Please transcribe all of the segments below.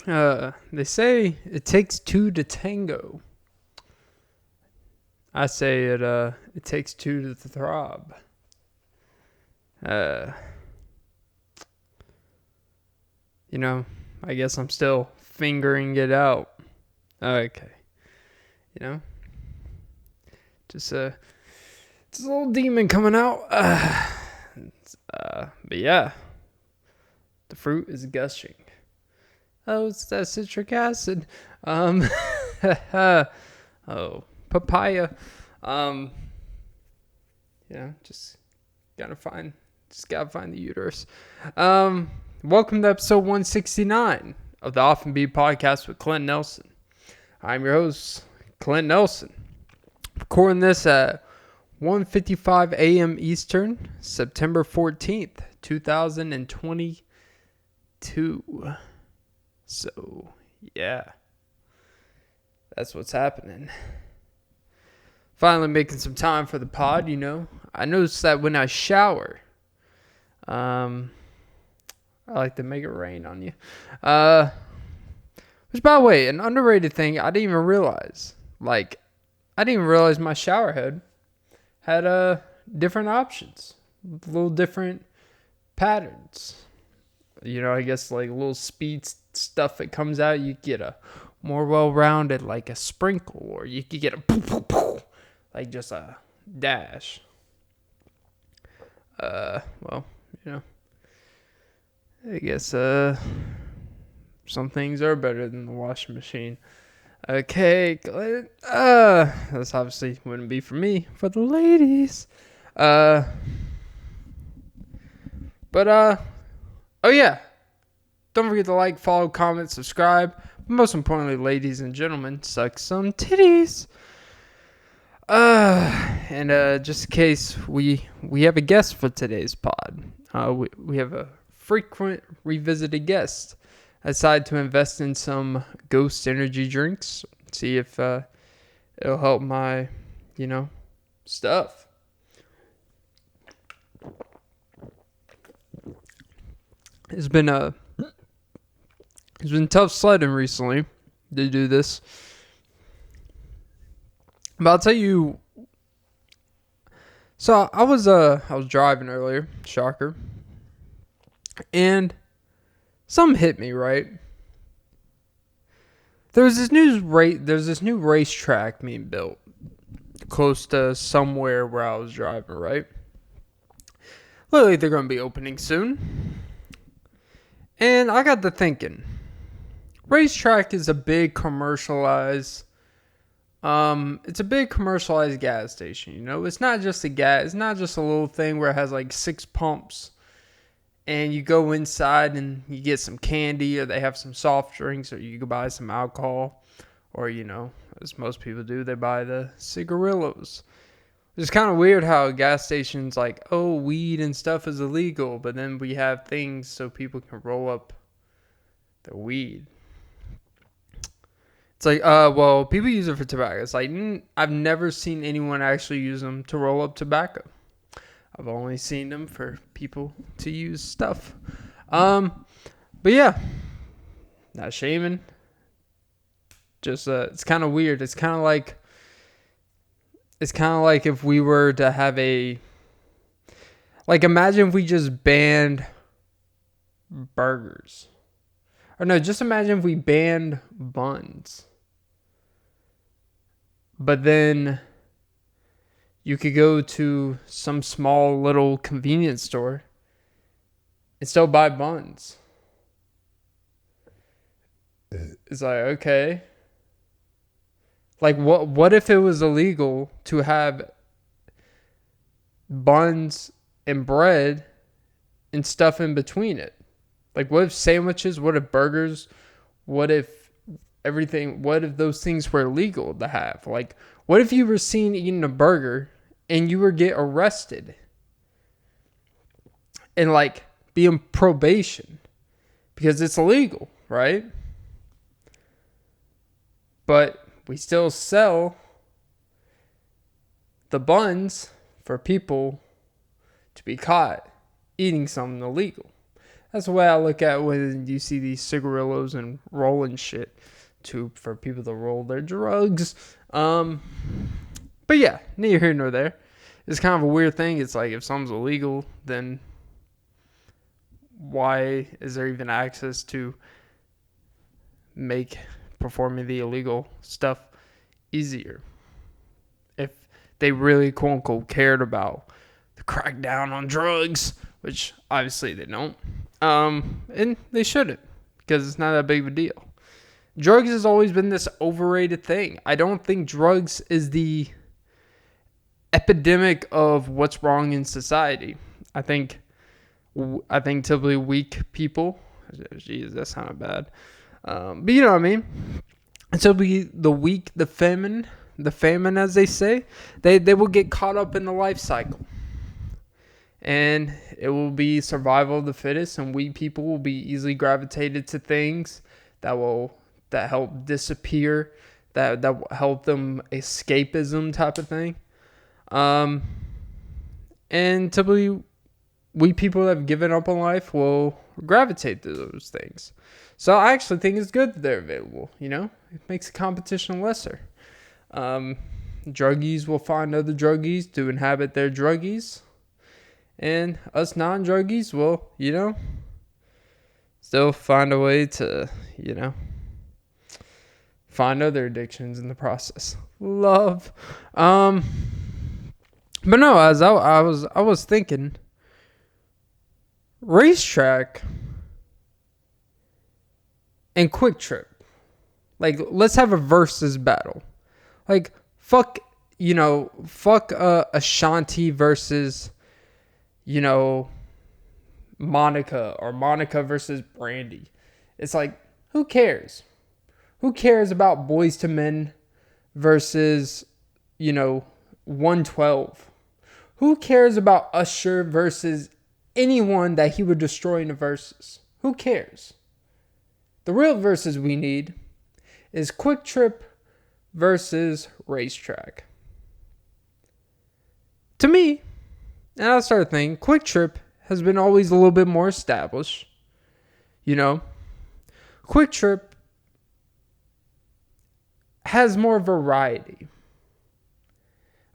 They say it takes two to tango. I say it takes two to throb. Uh, I guess I'm still fingering it out. Okay, you know, just a little demon coming out. But yeah, the fruit is gushing. Oh, it's that citric acid. Oh, papaya. Just gotta find the uterus. Welcome to episode 169 of the Often Be podcast with Clint Nelson. I'm your host, Clint Nelson. Recording this at 1:55 a.m. Eastern, September 14th, 2022. So, yeah, that's what's happening. Finally making some time for the pod, I noticed that when I shower, I like to make it rain on you. Which, by the way, an underrated thing I didn't even realize. I didn't even realize my shower head had different options, little different patterns. I guess like little speed stuff that comes out, you get a more well-rounded, like a sprinkle, or you could get a poof, poof, poof, like just a dash. I guess some things are better than the washing machine. Okay, this obviously wouldn't be for me, for the ladies. Oh yeah, don't forget to like, follow, comment, subscribe. But most importantly, ladies and gentlemen, suck some titties. And just in case we have a guest for today's pod. We have a frequent revisited guest. I decided to invest in some Ghost energy drinks. See if it'll help my, stuff. It's been tough sledding recently to do this. But I'll tell you. So I was driving earlier, shocker, and something hit me, right? There's this new racetrack being built close to somewhere where I was driving, right? Literally, they're going to be opening soon. And I got to thinking, racetrack is a big commercialized, it's a big commercialized gas station, It's not just it's not just a little thing where it has like 6 pumps and you go inside and you get some candy, or they have some soft drinks, or you can buy some alcohol, or, as most people do, they buy the cigarillos. It's kind of weird how a gas station's like, oh, weed and stuff is illegal, but then we have things so people can roll up the weed. It's like, well, people use it for tobacco. It's like, I've never seen anyone actually use them to roll up tobacco. I've only seen them for people to use stuff. But yeah, not shaming. Just, it's kind of weird. It's kind of like if we were to have imagine if we just banned burgers. Or no, just imagine if we banned buns. But then you could go to some small little convenience store and still buy buns. It's like, okay. Like, what if it was illegal to have buns and bread and stuff in between it? Like, what if sandwiches? What if burgers? What if everything? What if those things were illegal to have? Like, what if you were seen eating a burger and you were get arrested and be on probation because it's illegal, right? But we still sell the buns for people to be caught eating something illegal. That's the way I look at when you see these cigarillos and rolling shit for people to roll their drugs. But yeah, neither here nor there. It's kind of a weird thing. It's like if something's illegal, then why is there even access to make performing the illegal stuff easier? If they really quote unquote cared about the crackdown on drugs, which obviously they don't, and they shouldn't, because it's not that big of a deal. Drugs has always been this overrated thing. I don't think drugs is the epidemic of what's wrong in society. I think typically weak people. Jeez, that sounded bad. But you know what I mean. And so the weak, the famine as they say, they will get caught up in the life cycle. And it will be survival of the fittest, and weak people will be easily gravitated to things that help disappear, that will help them escapism type of thing. And typically we people that have given up on life will gravitate to those things. So I actually think it's good that they're available. It makes the competition lesser. Druggies will find other druggies to inhabit their druggies, and us non-druggies will, still find a way to, find other addictions in the process. Love. But no, as I was thinking, racetrack and quick trip, like, let's have a versus battle. Like, fuck Ashanti versus, Monica, or Monica versus Brandy. It's like, who cares? Who cares about Boys to Men versus, 112? Who cares about Usher versus anyone that he would destroy in the verses? Who cares? The real verses we need is Quick Trip versus Racetrack. To me, and I started thinking, Quick Trip has been always a little bit more established. Quick Trip has more variety.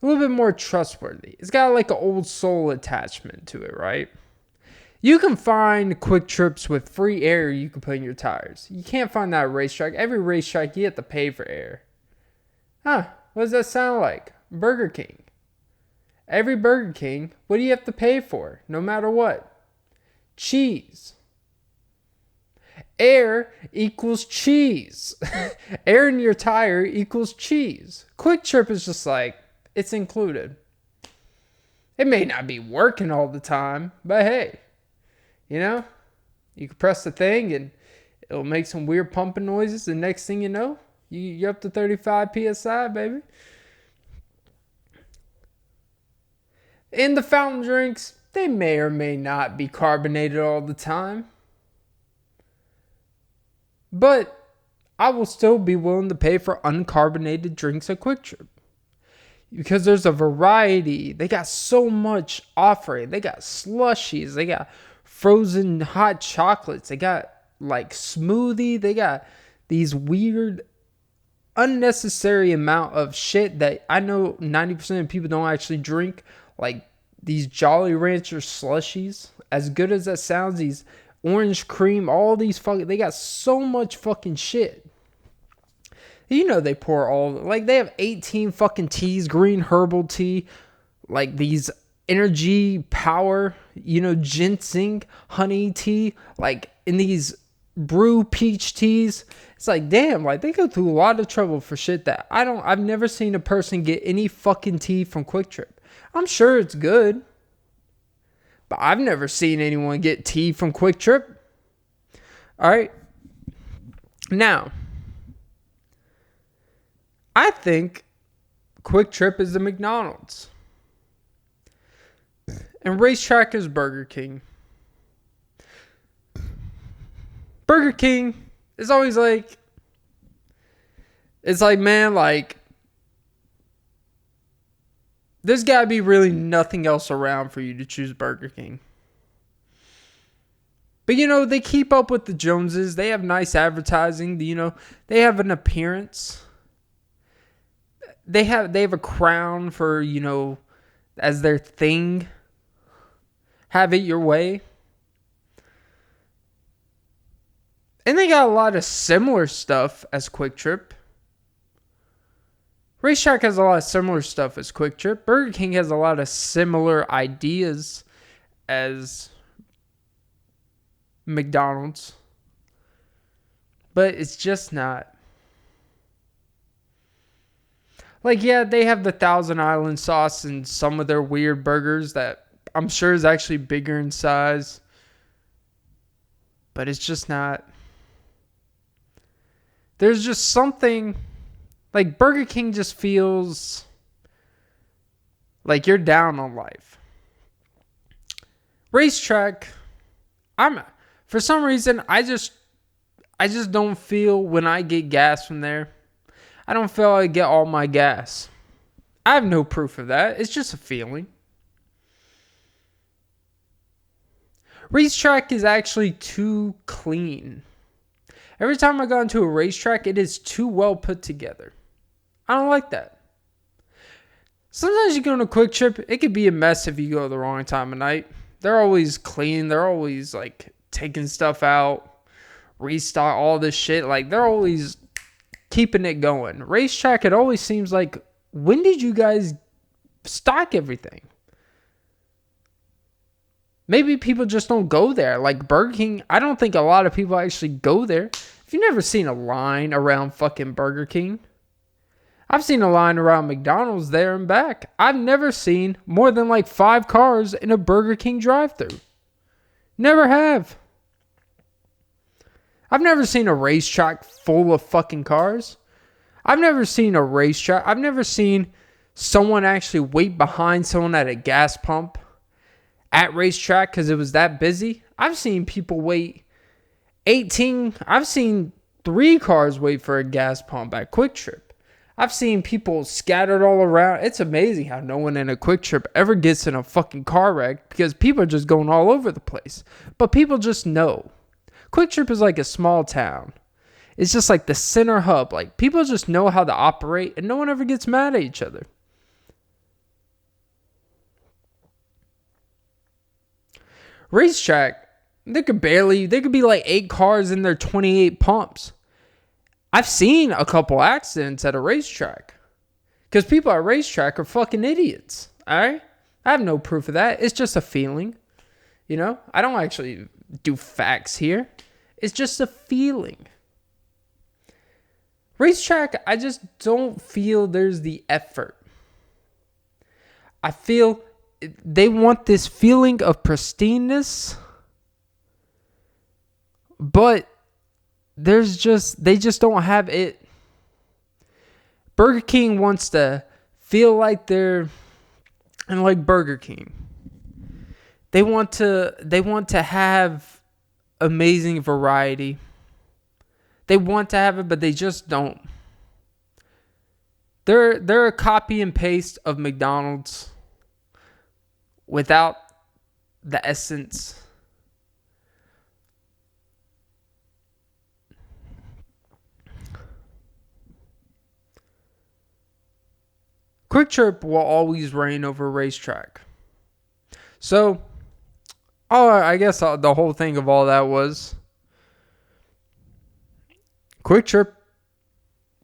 A little bit more trustworthy. It's got like an old soul attachment to it, right? You can find quick trips with free air you can put in your tires. You can't find that at racetrack. Every racetrack, you have to pay for air. Huh, what does that sound like? Burger King. Every Burger King, what do you have to pay for? No matter what. Cheese. Air equals cheese. Air in your tire equals cheese. Quick Trip is just like, it's included. It may not be working all the time, but hey, you can press the thing and it'll make some weird pumping noises. The next thing you know, you're up to 35 PSI, baby. And the fountain drinks, they may or may not be carbonated all the time. But I will still be willing to pay for uncarbonated drinks at Quick Trip. Because there's a variety. They got so much offering. They got slushies. They got frozen hot chocolates. They got like smoothie. They got these weird, unnecessary amount of shit that I know 90% of people don't actually drink. Like these Jolly Rancher slushies. As good as that sounds, these orange cream, all these they got so much fucking shit. They pour they have 18 fucking teas, green herbal tea, like these energy power, ginseng, honey tea, like in these brew peach teas. It's like, damn, like they go through a lot of trouble for shit that I've never seen a person get any fucking tea from Quick Trip. I'm sure it's good, but I've never seen anyone get tea from Quick Trip. All right. Now, I think Quick Trip is the McDonald's. And Racetrack is Burger King. Burger King is always like, it's like, man, like, there's got to be really nothing else around for you to choose Burger King. But, you know, they keep up with the Joneses. They have nice advertising. You know, they have an appearance. They have a crown for, you know, as their thing. Have it your way. And they got a lot of similar stuff as Quick Trip. Racetrack has a lot of similar stuff as Quick Trip. Burger King has a lot of similar ideas as McDonald's. But it's just not. Like, yeah, they have the Thousand Island sauce and some of their weird burgers that I'm sure is actually bigger in size. But it's just not. There's just something. Like, Burger King just feels like you're down on life. Racetrack, for some reason, I just don't feel when I get gas from there. I don't feel I get all my gas. I have no proof of that. It's just a feeling. Racetrack is actually too clean. Every time I go into a racetrack, it is too well put together. I don't like that. Sometimes you go on a Quick Trip, it could be a mess if you go at the wrong time of night. They're always clean. They're always like taking stuff out, restock all this shit. Like, they're always keeping it going. Racetrack, it always seems like, when did you guys stock everything? Maybe people just don't go there. Like Burger King, I don't think a lot of people actually go there. If you've never seen a line around fucking Burger King, I've seen a line around McDonald's there and back. I've never seen more than like 5 cars in a Burger King drive-thru. Never have. I've never seen a racetrack full of fucking cars. I've never seen a racetrack. I've never seen someone actually wait behind someone at a gas pump at racetrack because it was that busy. I've seen people wait 18. I've seen 3 cars wait for a gas pump at Quick Trip. I've seen people scattered all around. It's amazing how no one in a Quick Trip ever gets in a fucking car wreck because people are just going all over the place. But people just know. Quick Trip is like a small town. It's just like the center hub. Like, people just know how to operate and no one ever gets mad at each other. Racetrack, there could be like 8 cars in their 28 pumps. I've seen a couple accidents at a racetrack. Because people at racetrack are fucking idiots. Alright? I have no proof of that. It's just a feeling. You know? I don't actually do facts here. It's just a feeling. Racetrack, I just don't feel there's the effort. I feel they want this feeling of pristineness, but they just don't have it. Burger King wants to feel like they're, and like Burger King, they want to have amazing variety. They want to have it, but they just don't. They're a copy and paste of McDonald's without the essence. Quick Trip will always reign over Racetrack. So, I guess the whole thing of all that was Quick Trip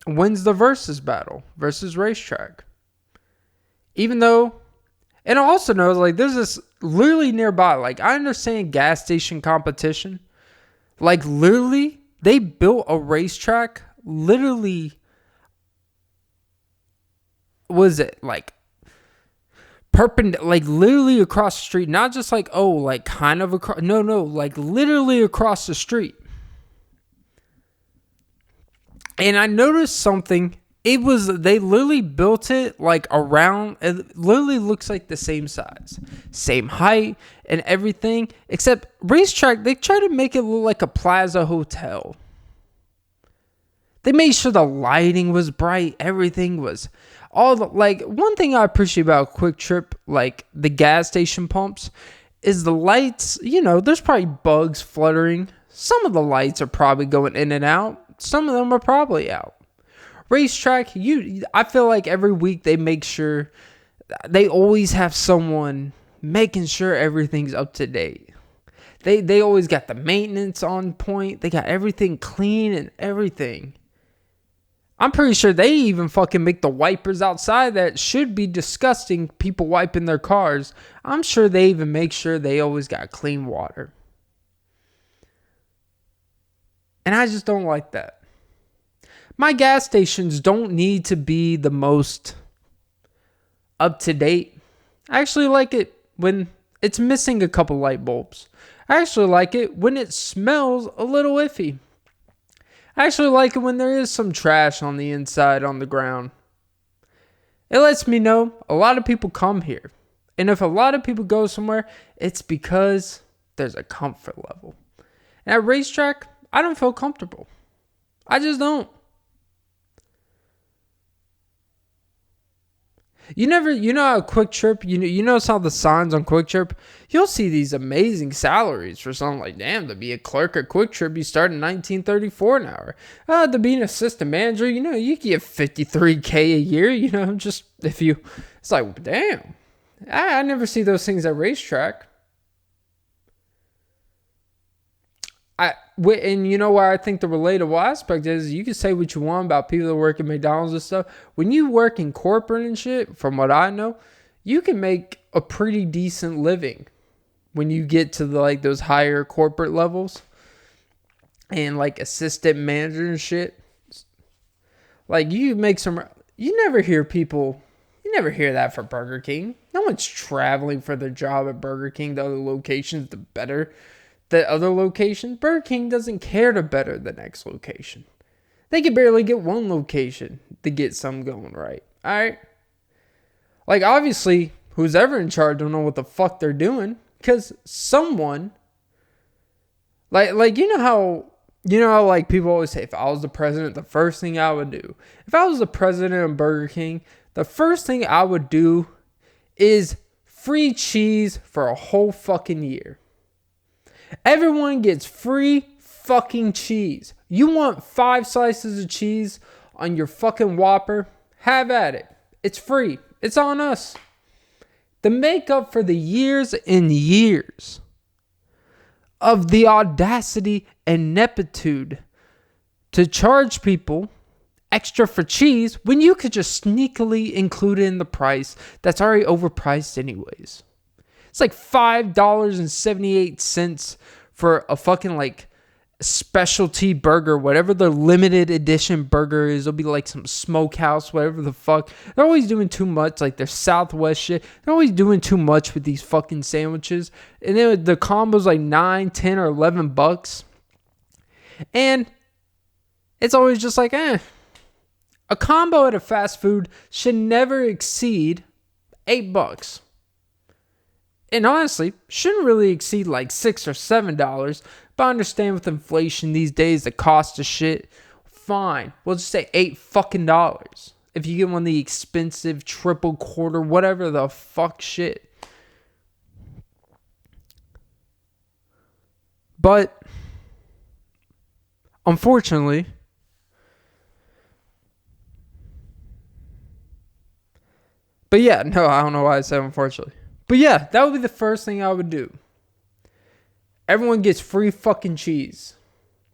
wins the versus battle versus Racetrack. Even though, and I also know, like, there's this literally nearby, like, I understand gas station competition. Like, literally, they built a racetrack, literally, was it, like, like, literally across the street. Not just like, oh, like, kind of across, no, like, literally across the street. And I noticed something. They literally built it like around, it literally looks like the same size, same height and everything, except Racetrack, they try to make it look like a plaza hotel. They made sure the lighting was bright, everything was like, one thing I appreciate about Quick Trip, like the gas station pumps, is the lights, there's probably bugs fluttering. Some of the lights are probably going in and out. Some of them are probably out. Racetrack, I feel like every week they make sure, they always have someone making sure everything's up to date. They always got the maintenance on point. They got everything clean and everything. I'm pretty sure they even fucking make the wipers outside that should be disgusting, people wiping their cars. I'm sure they even make sure they always got clean water. And I just don't like that. My gas stations don't need to be the most up to date. I actually like it when it's missing a couple light bulbs. I actually like it when it smells a little iffy. I actually like it when there is some trash on the inside on the ground. It lets me know a lot of people come here. And if a lot of people go somewhere, it's because there's a comfort level. And at racetrack, I don't feel comfortable. I just don't. You know how Quick Trip, you notice how the signs on Quick Trip, you'll see these amazing salaries for something like, damn, to be a clerk at Quick Trip, you start at $19.34 an hour. To be an assistant manager, you get $53K a year, just if you, it's like, damn, I never see those things at racetrack. And you know why I think the relatable aspect is, you can say what you want about people that work at McDonald's and stuff. When you work in corporate and shit, from what I know, you can make a pretty decent living when you get to those higher corporate levels and assistant manager and shit. You make some. You never hear that for Burger King. No one's traveling for their job at Burger King to other locations to better the other location. Burger King doesn't care to better the next location. They can barely get one location to get something going right. Alright? Obviously, who's ever in charge don't know what the fuck they're doing. Because someone, you know how people always say, if I was the president, the first thing I would do. If I was the president of Burger King, the first thing I would do is free cheese for a whole fucking year. Everyone gets free fucking cheese. You want 5 slices of cheese on your fucking Whopper? Have at it. It's free. It's on us. To make up for the years and years of the audacity and ineptitude to charge people extra for cheese when you could just sneakily include it in the price that's already overpriced anyways. It's like $5.78 for a fucking specialty burger, whatever the limited edition burger is. It'll be some smokehouse, whatever the fuck. They're always doing too much, their Southwest shit. They're always doing too much with these fucking sandwiches. And then the combo's $9, $10, or $11. And it's always just A combo at a fast food should never exceed $8. And honestly, shouldn't really exceed $6 or $7. But I understand with inflation these days, the cost of shit, fine. We'll just say $8 fucking dollars. If you get one of the expensive triple quarter, whatever the fuck shit. But unfortunately, but yeah, no, I don't know why I said unfortunately. But yeah, that would be the first thing I would do. Everyone gets free fucking cheese.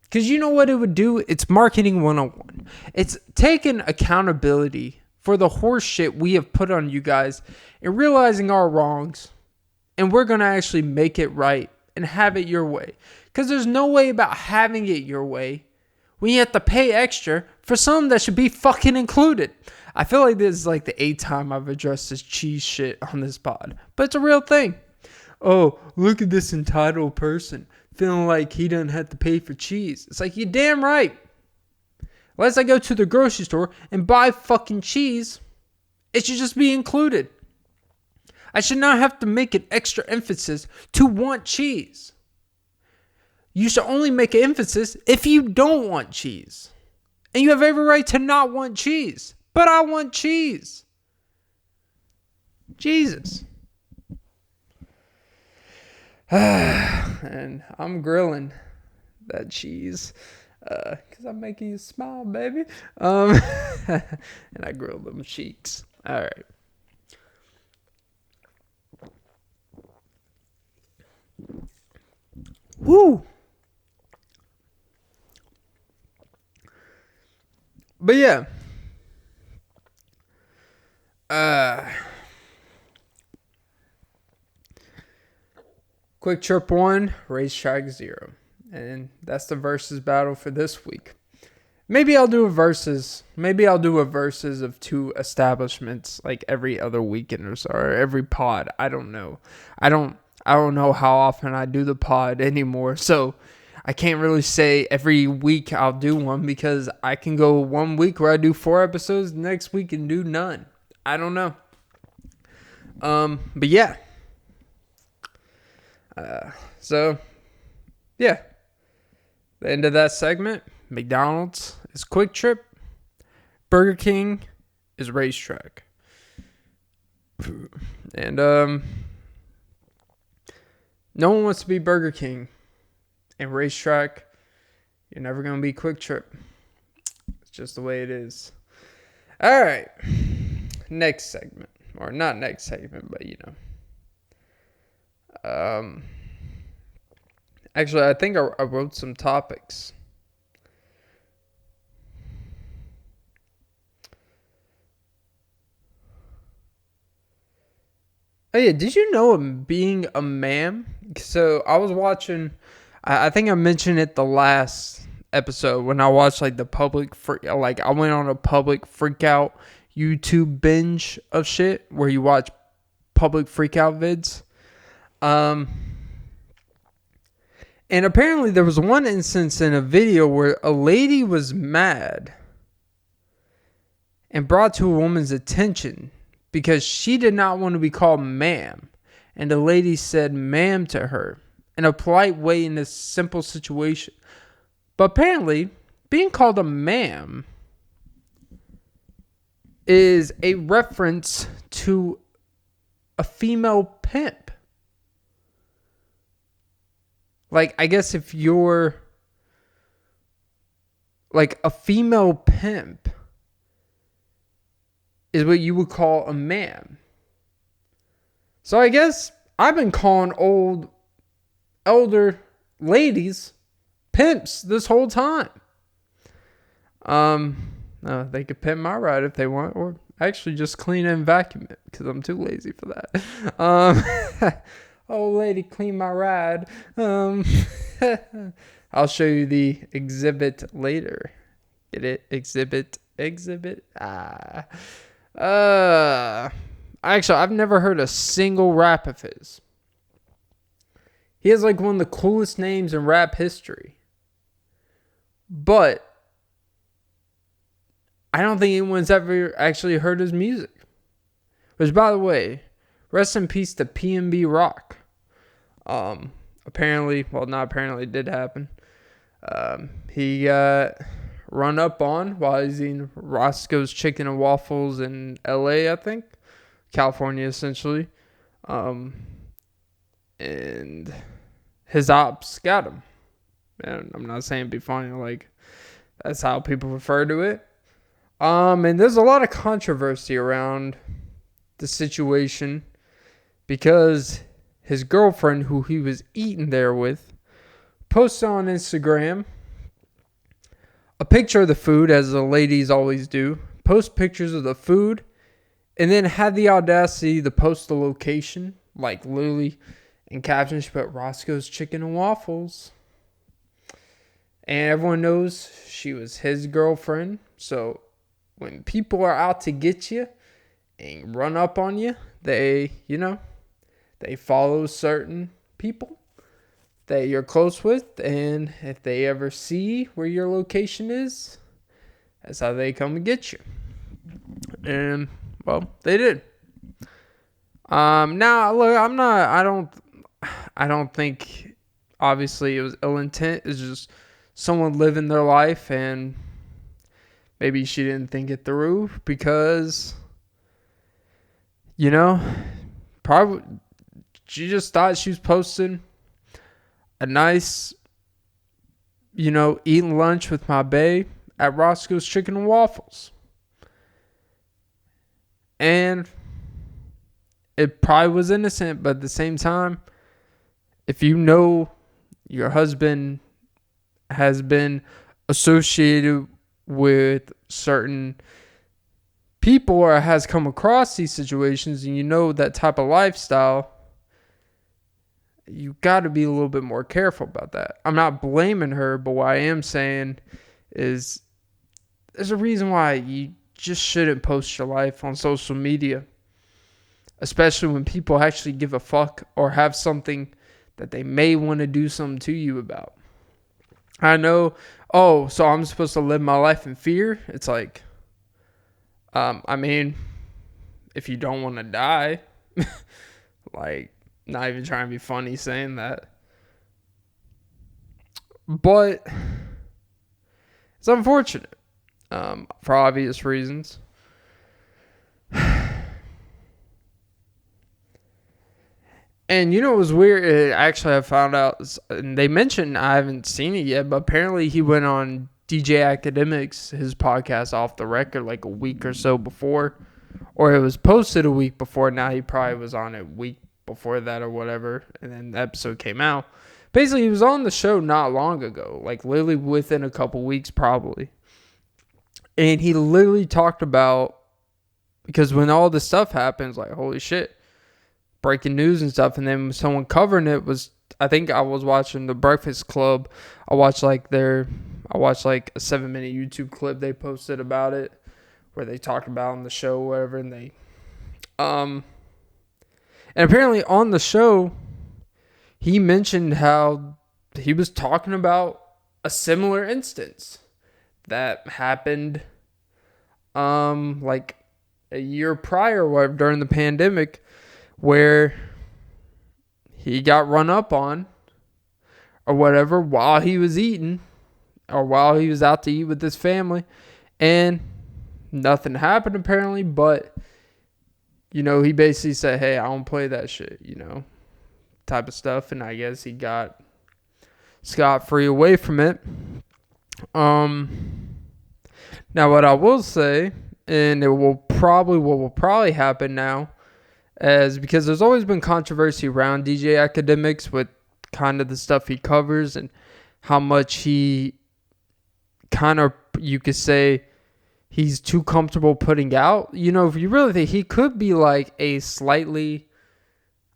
Because you know what it would do? It's marketing 101. It's taking accountability for the horse shit we have put on you guys and realizing our wrongs. And we're going to actually make it right and have it your way. Because there's no way about having it your way when you have to pay extra for something that should be fucking included. I feel like this is the 8th time I've addressed this cheese shit on this pod. But it's a real thing. Oh, look at this entitled person feeling like he doesn't have to pay for cheese. It's you're damn right. Unless I go to the grocery store and buy fucking cheese, it should just be included. I should not have to make an extra emphasis to want cheese. You should only make an emphasis if you don't want cheese. And you have every right to not want cheese. But I want cheese. Jesus. And I'm grilling that cheese because I'm making you smile, baby. And I grill them cheeks. All right. Woo! But yeah. Quick Trip 1, Racetrack 0. And that's the versus battle for this week. Maybe I'll do a versus. Maybe I'll do a versus of two establishments like every other weekend or so, or every pod. I don't know. I don't know how often I do the pod anymore. So I can't really say every week I'll do one because I can go 1 week where I do 4 episodes, the next week and do none. I don't know. But yeah. So yeah. The end of that segment. McDonald's is Quick Trip. Burger King is Racetrack. And no one wants to be Burger King. And Racetrack, you're never going to be Quick Trip. It's just the way it is. All right. Next segment. Or not next segment, but you know. Actually, I think I wrote some topics. Oh yeah, did you know being a man? So I was watching, I think I mentioned it the last episode when I watched like the public, like I went on a public freak out YouTube binge of shit where you watch public freak out vids. And apparently there was one instance in a video where a lady was mad and brought to a woman's attention because she did not want to be called ma'am. And the lady said ma'am to her in a polite way in this simple situation. But apparently, being called a ma'am is a reference to a female pimp. Like, I guess if you're like a female pimp is what you would call a man. So I guess I've been calling elder ladies pimps this whole time. They could pimp my ride if they want, or actually just clean and vacuum it because I'm too lazy for that. Oh, lady, clean my ride. I'll show you the exhibit later. Get it? Exhibit. Actually, I've never heard a single rap of his. He has like one of the coolest names in rap history. But I don't think anyone's ever actually heard his music. Which, by the way, rest in peace to PNB Rock. Apparently, well, not apparently, it did happen. He got run up on while he's eating Roscoe's Chicken and Waffles in LA, I think. California, essentially. And his ops got him. And I'm not saying be funny, like, that's how people refer to it. And there's a lot of controversy around the situation because his girlfriend, who he was eating there with, posted on Instagram a picture of the food, as the ladies always do. Post pictures of the food, and then had the audacity to post the location, like literally in caption, she put Roscoe's Chicken and Waffles. And everyone knows she was his girlfriend. So when people are out to get you and run up on you, they follow certain people that you're close with. And if they ever see where your location is, that's how they come and get you. And, well, they did. Now, look, I don't think, obviously, it was ill intent. It's just someone living their life, and maybe she didn't think it through because, probably she just thought she was posting a nice, eating lunch with my bae at Roscoe's Chicken and Waffles. And it probably was innocent, but at the same time, if you know your husband has been associated with certain people or has come across these situations and you know that type of lifestyle, you got to be a little bit more careful about that. I'm not blaming her, but what I am saying is there's a reason why you just shouldn't post your life on social media, especially when people actually give a fuck or have something that they may want to do something to you about. I know, so I'm supposed to live my life in fear? It's like, if you don't want to die, like, not even trying to be funny saying that. But it's unfortunate, for obvious reasons. And it was weird. Actually, I found out, and they mentioned, I haven't seen it yet, but apparently he went on DJ Academics, his podcast, Off the Record, like a week or so before. Or it was posted a week before. Now he probably was on it a week before that or whatever. And then the episode came out. Basically, he was on the show not long ago, like literally within a couple weeks probably. And he literally talked about, because when all this stuff happens, like, holy shit, breaking news and stuff, and then someone covering it was, I think I was watching The Breakfast Club. I watched like a 7-minute YouTube clip they posted about it, where they talked about on the show, whatever, and they, and apparently on the show, he mentioned how he was talking about a similar instance that happened, like a year prior, or during the pandemic, where he got run up on or whatever while he was eating or while he was out to eat with his family, and nothing happened apparently, but he basically said, hey, I don't play that shit, type of stuff, and I guess he got scot-free away from it. Now what I will say, and what will probably happen now, as because there's always been controversy around DJ Academics with kind of the stuff he covers and how much he kind of, you could say, he's too comfortable putting out. If you really think he could be like a slightly,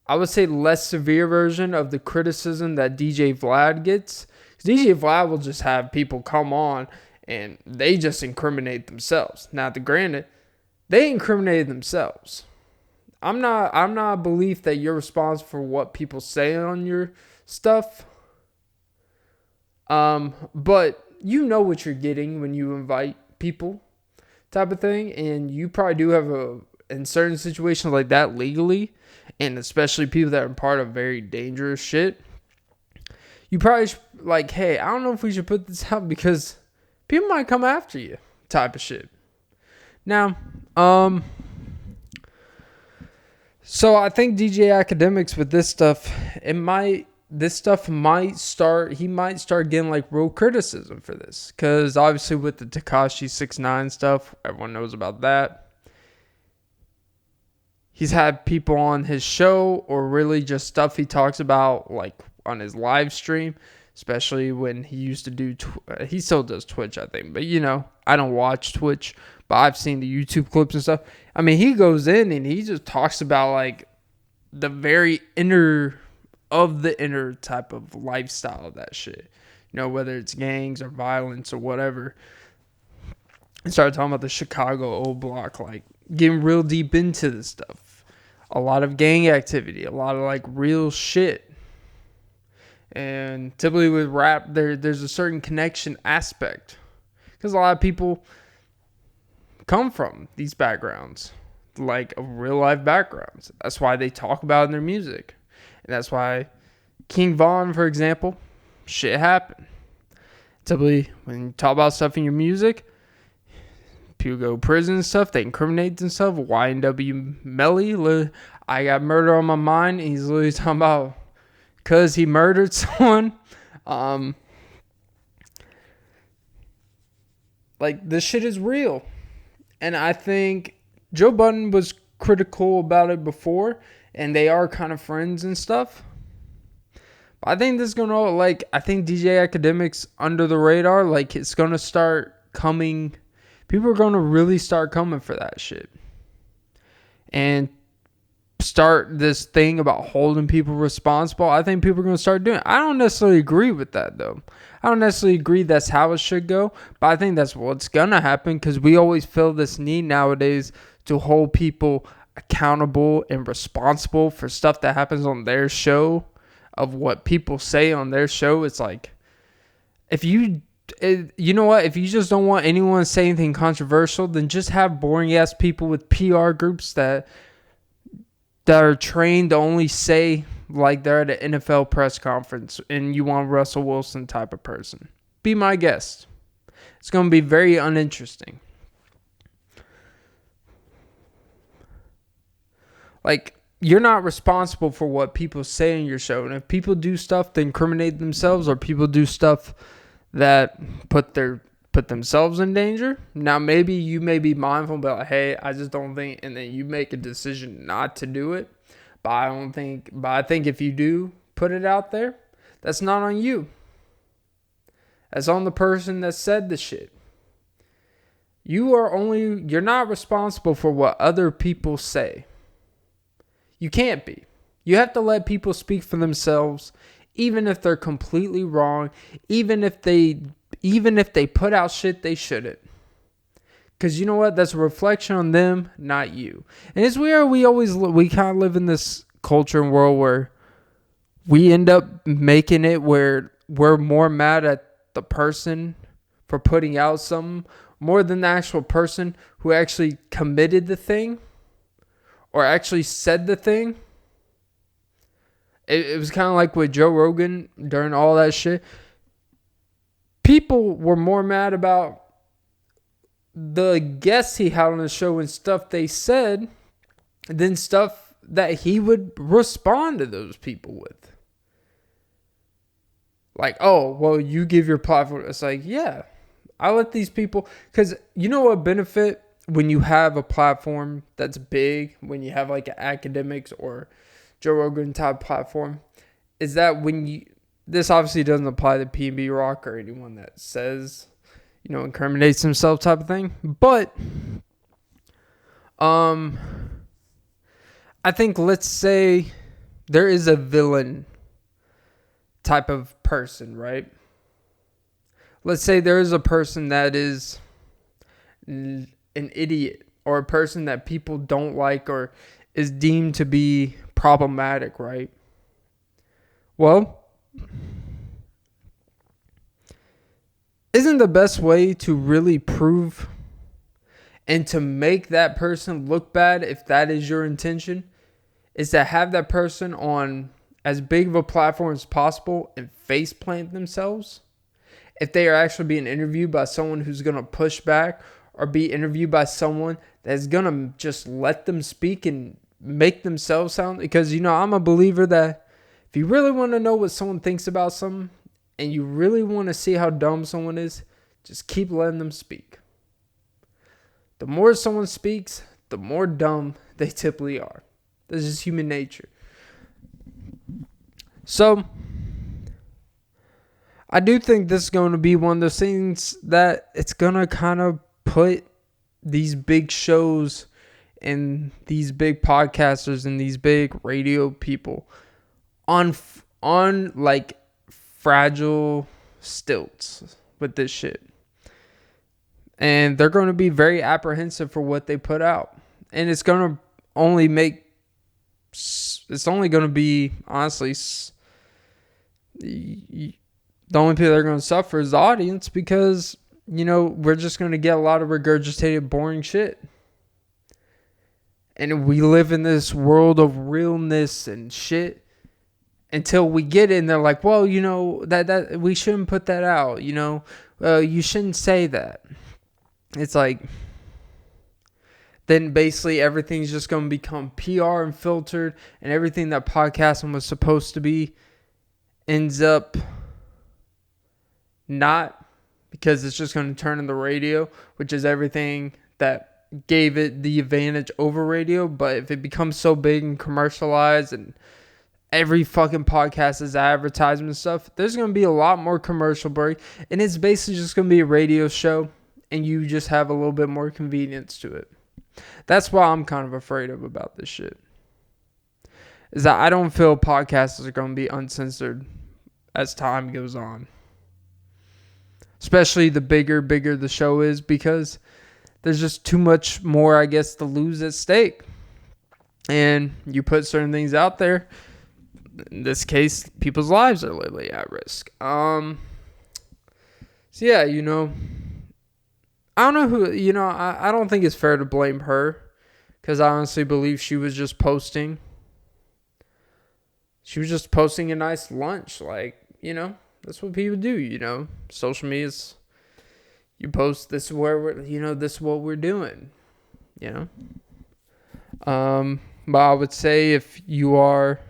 I would say, less severe version of the criticism that DJ Vlad gets. DJ Vlad will just have people come on and they just incriminate themselves. Now, granted, they incriminated themselves. I'm not a belief that you're responsible for what people say on your stuff. But you know what you're getting when you invite people, type of thing. And you probably do have in certain situations like that legally, and especially people that are part of very dangerous shit, you probably like, hey, I don't know if we should put this out because people might come after you, type of shit. Now, so I think DJ Academics with this stuff, he might start getting like real criticism for this. Because obviously with the Tekashi 6ix9ine stuff, everyone knows about that. He's had people on his show, or really just stuff he talks about like on his live stream. Especially when he used to do, he still does Twitch, I think. But I don't watch Twitch, but I've seen the YouTube clips and stuff. I mean, he goes in and he just talks about like the very inner type of lifestyle of that shit. Whether it's gangs or violence or whatever. And started talking about the Chicago old block, like getting real deep into this stuff. A lot of gang activity, a lot of like real shit. And typically with rap, there's a certain connection aspect. Because a lot of people come from these backgrounds, like real life backgrounds. That's why they talk about it in their music. And that's why King Von, for example, shit happened. Typically, when you talk about stuff in your music, people go to prison and stuff, they incriminate themselves. YNW Melly, I got murder on my mind. He's literally talking about because he murdered someone. Um, like, this shit is real. And I think Joe Budden was critical about it before, and they are kind of friends and stuff. But I think this is going to, like, I think DJ Academics under the radar, like, it's going to start coming. People are going to really start coming for that shit. And start this thing about holding people responsible. I think people are going to start doing it. I don't necessarily agree with that, though. I don't necessarily agree that's how it should go, but I think that's what's going to happen because we always feel this need nowadays to hold people accountable and responsible for stuff that happens on their show, of what people say on their show. It's like, if you know what, if you just don't want anyone to say anything controversial, then just have boring ass people with PR groups that are trained to only say like they're at an NFL press conference and you want Russell Wilson type of person. Be my guest. It's going to be very uninteresting. Like, you're not responsible for what people say in your show. And if people do stuff to incriminate themselves, or people do stuff that put themselves in danger, now maybe you may be mindful about, hey, I just don't think, and then you make a decision not to do it. But I think if you do put it out there, that's not on you. That's on the person that said the shit. You're not responsible for what other people say. You can't be. You have to let people speak for themselves, even if they're completely wrong, even if they put out shit they shouldn't. Because you know what? That's a reflection on them, not you. And it's weird. We kind of live in this culture and world where we end up making it where we're more mad at the person for putting out something more than the actual person who actually committed the thing or actually said the thing. It was kind of like with Joe Rogan during all that shit. People were more mad about the guests he had on the show and stuff they said than stuff that he would respond to those people with. Like, oh, well, you give your platform. It's like, yeah, I let these people, because you know what benefit when you have a platform that's big, when you have like an academics or Joe Rogan type platform, is that this obviously doesn't apply to P&B Rock or anyone that says, incriminates himself type of thing. But, I think, let's say there is a villain type of person, right? Let's say there is a person that is an idiot, or a person that people don't like or is deemed to be problematic, right? Well, isn't the best way to really prove and to make that person look bad, if that is your intention, is to have that person on as big of a platform as possible and face plant themselves? If they are actually being interviewed by someone who's going to push back, or be interviewed by someone that's going to just let them speak and make themselves sound. Because, I'm a believer that if you really want to know what someone thinks about something, and you really want to see how dumb someone is, just keep letting them speak. The more someone speaks, the more dumb they typically are. This is human nature. So, I do think this is going to be one of those things that it's going to kind of put these big shows and these big podcasters and these big radio people on like fragile stilts with this shit. And they're going to be very apprehensive for what they put out. And it's going to only be, honestly, the only people that are going to suffer is the audience, because, we're just going to get a lot of regurgitated, boring shit. And we live in this world of realness and shit until we get it, and they're like, well, that we shouldn't put that out, you shouldn't say that. It's like, then basically everything's just going to become PR and filtered, and everything that podcasting was supposed to be ends up not, because it's just going to turn in the radio, which is everything that gave it the advantage over radio. But if it becomes so big and commercialized and every fucking podcast is advertisement and stuff, there's going to be a lot more commercial break. And it's basically just going to be a radio show, and you just have a little bit more convenience to it. That's why I'm kind of afraid of about this shit. Is that I don't feel podcasts are going to be uncensored as time goes on. Especially the bigger the show is, because there's just too much more, I guess, to lose at stake. And you put certain things out there. In this case, people's lives are literally at risk. So yeah, I don't know who, I don't think it's fair to blame her, because I honestly believe she was just posting. She was just posting a nice lunch, that's what people do, Social media is, you post, this is where we're, this is what we're doing, But I would say if you are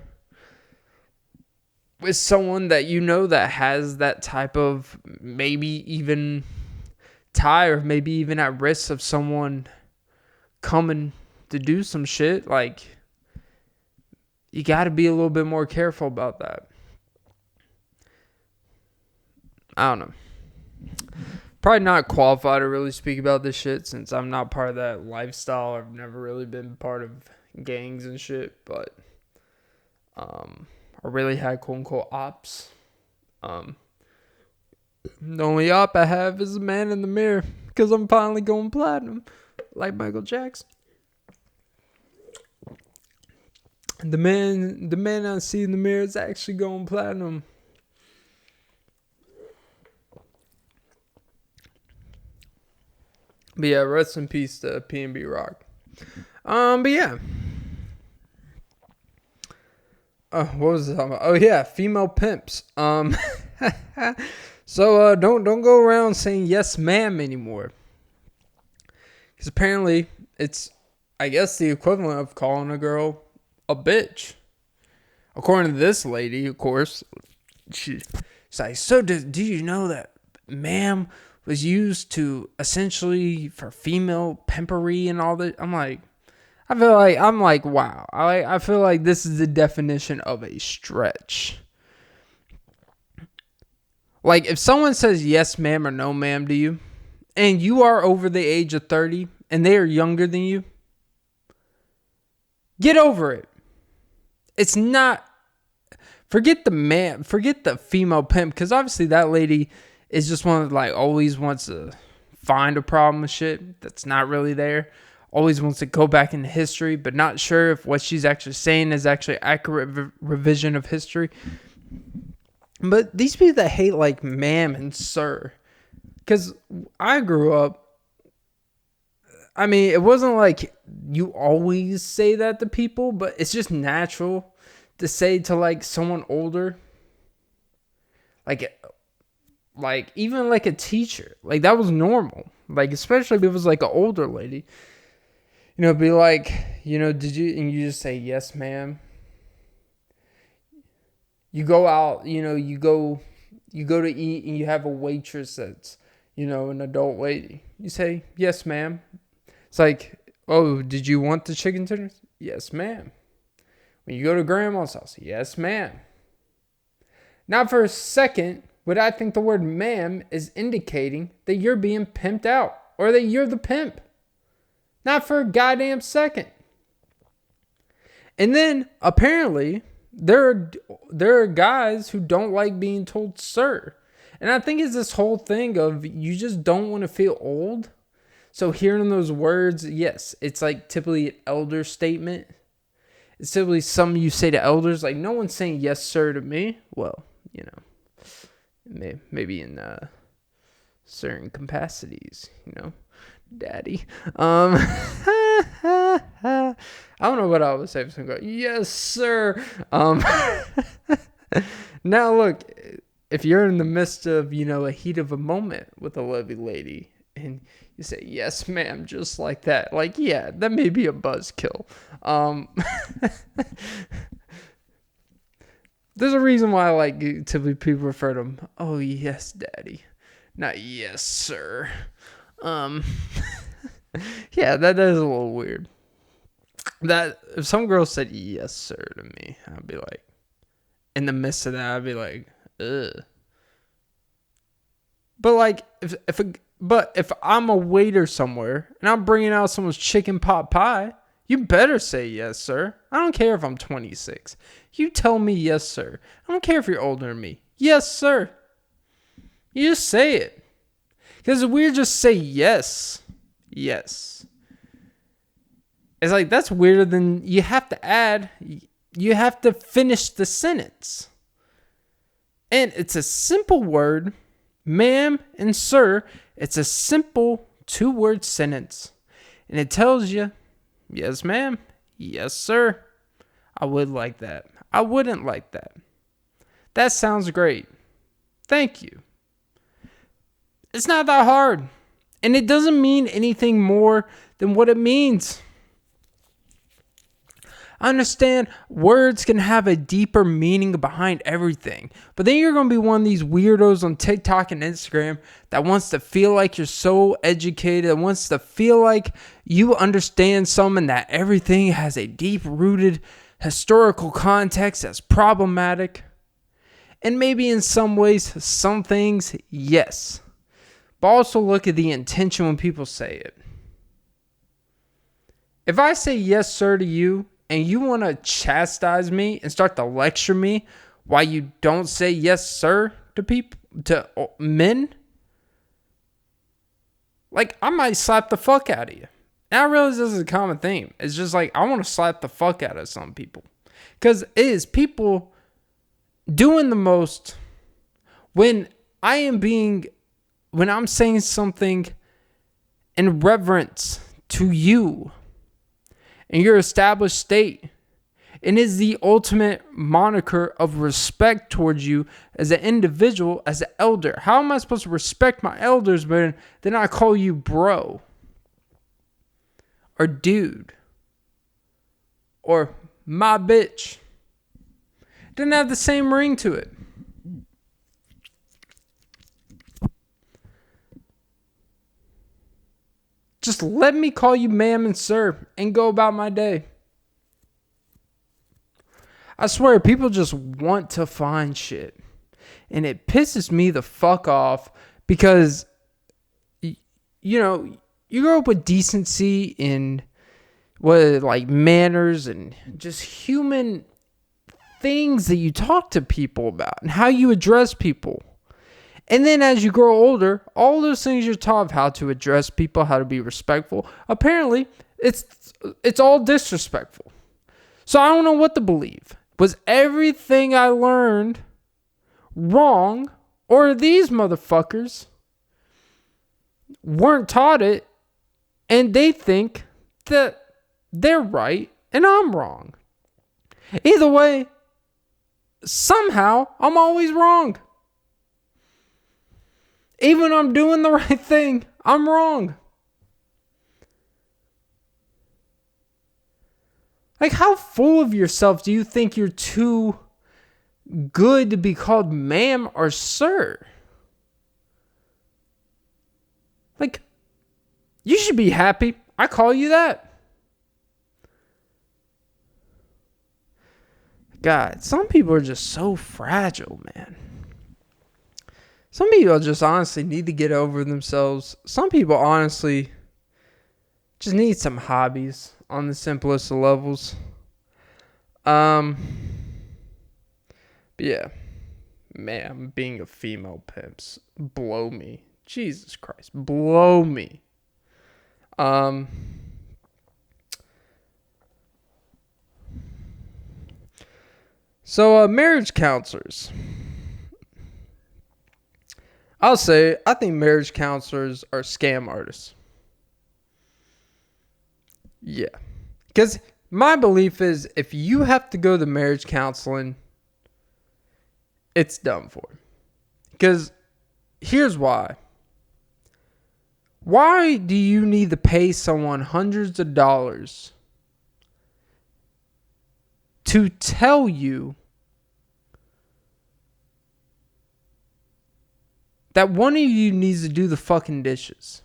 with someone that that has that type of maybe even tie, or maybe even at risk of someone coming to do some shit, you got to be a little bit more careful about that. I don't know. Probably not qualified to really speak about this shit, since I'm not part of that lifestyle. I've never really been part of gangs and shit, but I really had quote unquote ops. The only op I have is a man in the mirror, because I'm finally going platinum, like Michael Jackson. The man I see in the mirror is actually going platinum. But yeah, rest in peace to P&B Rock. But yeah. What was it talking about? Oh yeah, female pimps. So don't go around saying yes ma'am anymore. Because apparently it's, I guess, the equivalent of calling a girl a bitch. According to this lady, of course, she's like, so do you know that ma'am was used to essentially for female pimpery and all that? I'm like, wow. I feel like this is the definition of a stretch. Like, if someone says yes ma'am or no ma'am to you, and you are over the age of 30 and they are younger than you, get over it. It's not, forget the female pimp, because obviously that lady is just one of, always wants to find a problem with shit that's not really there. Always wants to go back into history, but not sure if what she's actually saying is actually accurate revision of history. But these people that hate ma'am and sir, because I grew up, I mean, it wasn't like you always say that to people, but it's just natural to say to someone older, even a teacher, that was normal. Especially if it was an older lady, be did you, and you just say yes ma'am. You go out, you go to eat, and you have a waitress that's, an adult lady. You say, yes, ma'am. It's oh, did you want the chicken tenders? Yes, ma'am. When you go to grandma's house, yes, ma'am. Not for a second would I think the word ma'am is indicating that you're being pimped out, or that you're the pimp. Not for a goddamn second. And then, apparently, there are guys who don't like being told sir. And I think it's this whole thing of you just don't want to feel old. So hearing those words, yes, it's typically an elder statement. It's typically something you say to elders. No one's saying yes sir to me. Well, maybe in certain capacities, daddy. I don't know what I would say. I'm going, yes, sir. Now, look, if you're in the midst of, a heat of a moment with a lovely lady, and you say, yes, ma'am, just like that. Yeah, that may be a buzzkill. There's a reason why I like to people refer to him. Oh, yes, daddy. Not yes, sir. Yeah, that is a little weird. That if some girl said yes, sir to me, I'd be like, in the midst of that, I'd be like, ugh. But like, if I'm a waiter somewhere and I'm bringing out someone's chicken pot pie, you better say yes, sir. I don't care if I'm 26. You tell me yes, sir. I don't care if you're older than me. Yes, sir. You just say it. Because it's weird just say yes. Yes. It's like, that's weirder than you have to add. You have to finish the sentence. And it's a simple word. Ma'am and sir. It's a simple 2-word sentence. And it tells you, yes, ma'am. Yes, sir. I would like that. I wouldn't like that. That sounds great. Thank you. It's not that hard. And it doesn't mean anything more than what it means. I understand words can have a deeper meaning behind everything. But then you're going to be one of these weirdos on TikTok and Instagram that wants to feel like you're so educated, that wants to feel like you understand something, that everything has a deep-rooted historical context that's problematic. And maybe in some ways, some things, yes. But also look at the intention when people say it. If I say yes, sir, to you, and you want to chastise me and start to lecture me why you don't say yes, sir, to people, to men, like, I might slap the fuck out of you. And I realize this is a common theme. It's just like, I want to slap the fuck out of some people. Because it is people doing the most when I'm saying something in reverence to you and your established state, and is the ultimate moniker of respect towards you as an individual, as an elder. How am I supposed to respect my elders when then I call you bro or dude or my bitch? It doesn't have the same ring to it. Just let me call you ma'am and sir and go about my day. I swear, people just want to find shit. And it pisses me the fuck off because, you know, you grow up with decency and like manners and just human things that you talk to people about and how you address people. And then as you grow older, all those things you're taught of how to address people, how to be respectful, apparently it's all disrespectful. So I don't know what to believe. Was everything I learned wrong, or these motherfuckers weren't taught it and they think that they're right and I'm wrong? Either way, somehow I'm always wrong. Even when I'm doing the right thing, I'm wrong. Like, how full of yourself do you think you're too good to be called ma'am or sir? Like, you should be happy I call you that. God, some people are just so fragile, man. Some people just honestly need to get over themselves. Some people honestly just need some hobbies on the simplest of levels. But yeah. Man, being a female pimps blow me. Jesus Christ, blow me. So marriage counselors. I think marriage counselors are scam artists. Yeah. Because my belief is if you have to go to marriage counseling, it's done for. Because here's why. Why do you need to pay someone hundreds of dollars to tell you that one of you needs to do the fucking dishes.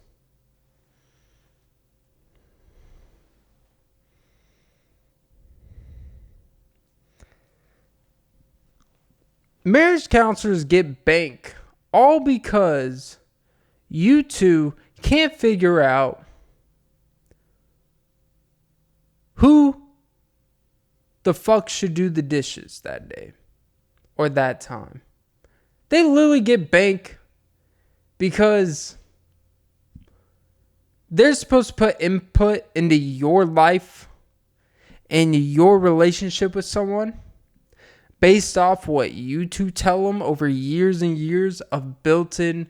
Marriage counselors get bank all because you two can't figure out who the fuck should do the dishes that day or that time. They literally get bank because they're supposed to put input into your life and your relationship with someone based off what you two tell them over years and years of built-in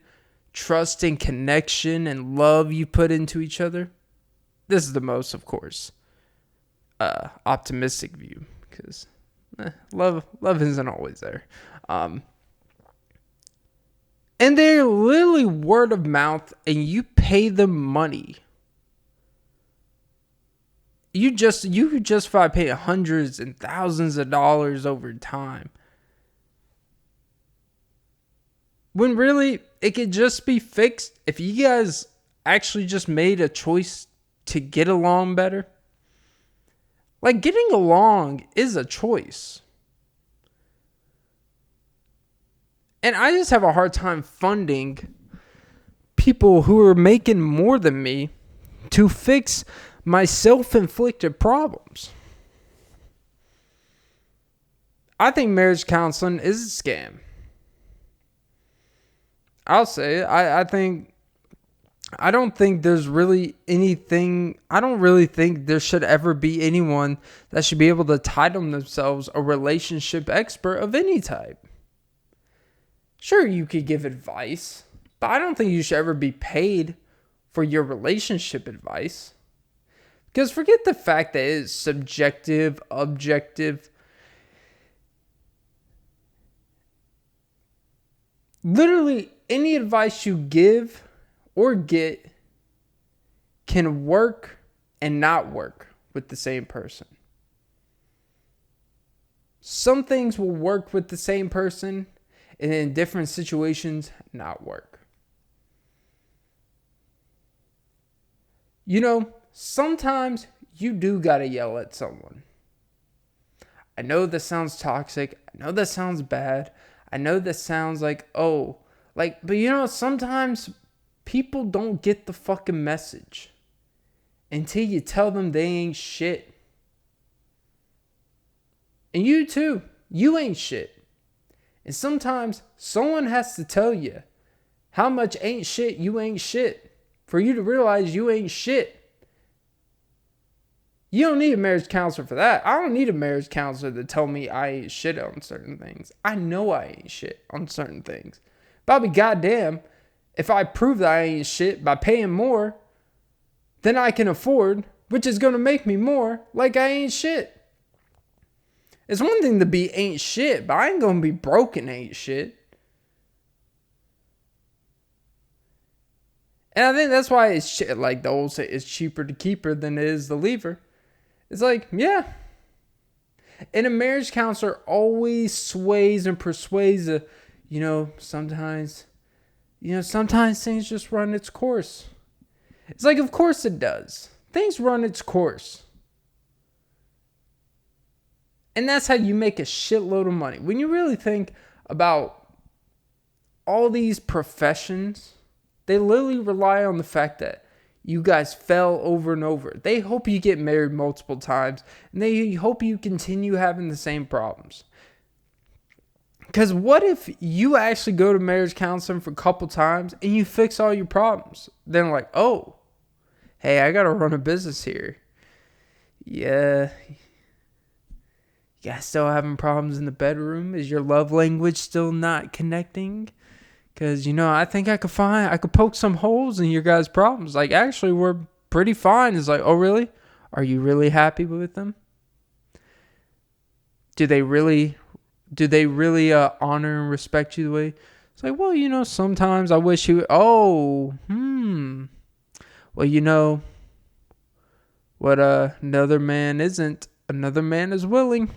trust and connection and love you put into each other. This is the most, of course, optimistic view because love isn't always there. And they're literally word of mouth, and you pay them money. You justify paying hundreds and thousands of dollars over time. When really, it could just be fixed if you guys actually just made a choice to get along better. Like, getting along is a choice. And I just have a hard time funding people who are making more than me to fix my self-inflicted problems. I think marriage counseling is a scam. I'll say it. I don't think there's really anything. I don't really think there should ever be anyone that should be able to title themselves a relationship expert of any type. Sure, you could give advice, but I don't think you should ever be paid for your relationship advice. Because forget the fact that it's subjective, objective. Literally, any advice you give or get can work and not work with the same person. Some things will work with the same person, and in different situations, not work. You know, sometimes you do gotta yell at someone. I know this sounds toxic. I know that sounds bad. I know that sounds like, but you know, sometimes people don't get the fucking message until you tell them they ain't shit. And you too, you ain't shit. And sometimes someone has to tell you how much ain't shit you ain't shit for you to realize you ain't shit. You don't need a marriage counselor for that. I don't need a marriage counselor to tell me I ain't shit on certain things. I know I ain't shit on certain things. But I'll be goddamn if I prove that I ain't shit by paying more than I can afford, which is going to make me more like I ain't shit. It's one thing to be ain't shit, but I ain't going to be broken ain't shit. And I think that's why it's like the old say, it's cheaper to keep her than it is to leave her. It's like, yeah. And a marriage counselor always sways and persuades, sometimes things just run its course. It's like, of course it does. Things run its course. And that's how you make a shitload of money. When you really think about all these professions, they literally rely on the fact that you guys fell over and over. They hope you get married multiple times, and they hope you continue having the same problems. Because what if you actually go to marriage counseling for a couple times and you fix all your problems? Then like, oh, hey, I got to run a business here. Yeah. You guys still having problems in the bedroom? Is your love language still not connecting? Because, I think I could poke some holes in your guys' problems. Like, actually, we're pretty fine. It's like, oh, really? Are you really happy with them? Do they really honor and respect you the way? It's like, well, sometimes I wish you, well, what another man isn't, another man is willing.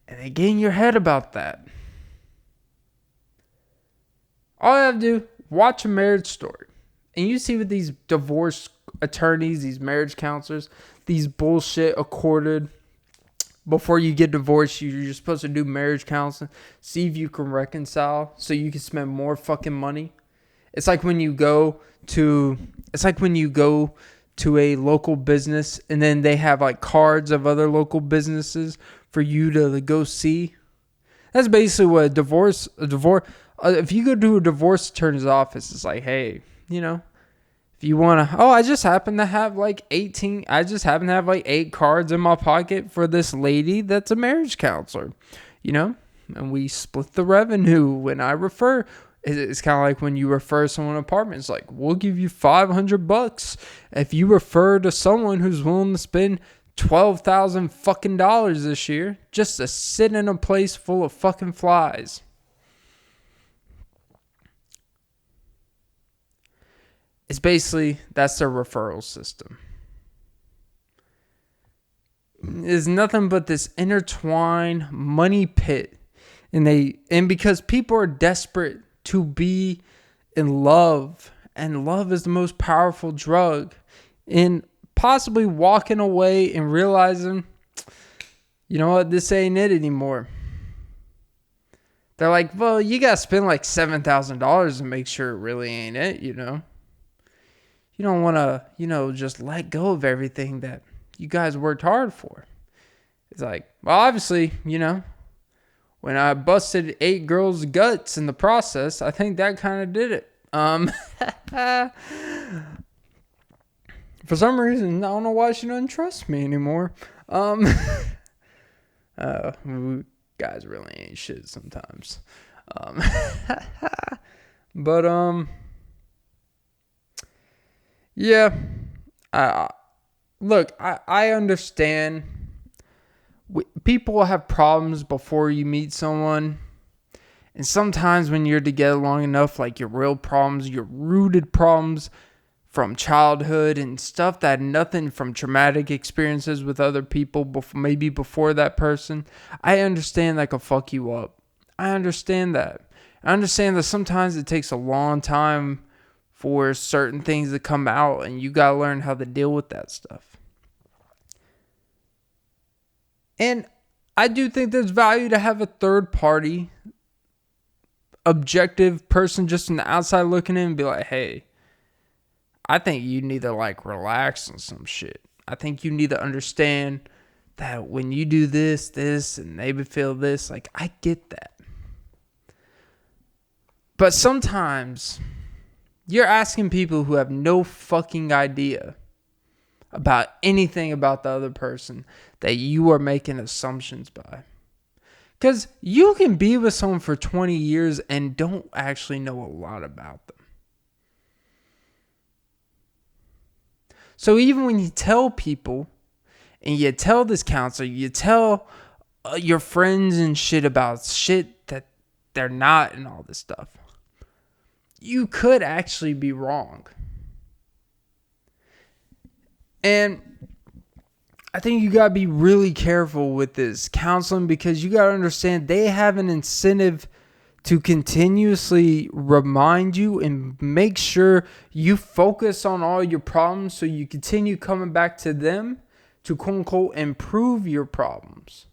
And they get in your head about that. All I have to do, watch A Marriage Story. And you see with these divorce attorneys, these marriage counselors, these bullshit accorded. Before you get divorced, you're supposed to do marriage counseling. See if you can reconcile so you can spend more fucking money. It's like when you go to a local business and then they have like cards of other local businesses for you to go see. That's basically what a divorce. If you go to a divorce attorney's office, it's like, hey, if you want to, I just happen to have like 8 cards in my pocket for this lady that's a marriage counselor, and we split the revenue when I refer. It's kind of like when you refer someone an apartment. It's like, we'll give you $500 if you refer to someone who's willing to spend $12,000 fucking dollars this year just to sit in a place full of fucking flies. It's basically, that's their referral system. It's nothing but this intertwined money pit. And because people are desperate to be in love, and love is the most powerful drug, and possibly walking away and realizing, you know what, this ain't it anymore. They're like, well, you got to spend like $7,000 to make sure it really ain't it, You don't want to, just let go of everything that you guys worked hard for. It's like, well, obviously, when I busted 8 girls' guts in the process, I think that kind of did it. For some reason, I don't know why she doesn't trust me anymore. Guys really ain't shit sometimes. But yeah. Look, I understand. People have problems before you meet someone. And sometimes when you're together long enough, like your real problems, your rooted problems from childhood and stuff that nothing from traumatic experiences with other people, maybe before that person, I understand that could fuck you up. I understand that. I understand that sometimes it takes a long time for certain things to come out, and you gotta learn how to deal with that stuff. And I do think there's value to have a third party, objective person just on the outside looking in and be like, hey, I think you need to like relax on some shit. I think you need to understand that when you do this, and maybe feel this, like I get that. But sometimes you're asking people who have no fucking idea about anything about the other person that you are making assumptions by. Because you can be with someone for 20 years and don't actually know a lot about them. So even when you tell people, and you tell this counselor, you tell your friends and shit about shit that they're not and all this stuff, you could actually be wrong. And I think you got to be really careful with this counseling, because you got to understand they have an incentive to continuously remind you and make sure you focus on all your problems so you continue coming back to them to quote unquote improve your problems.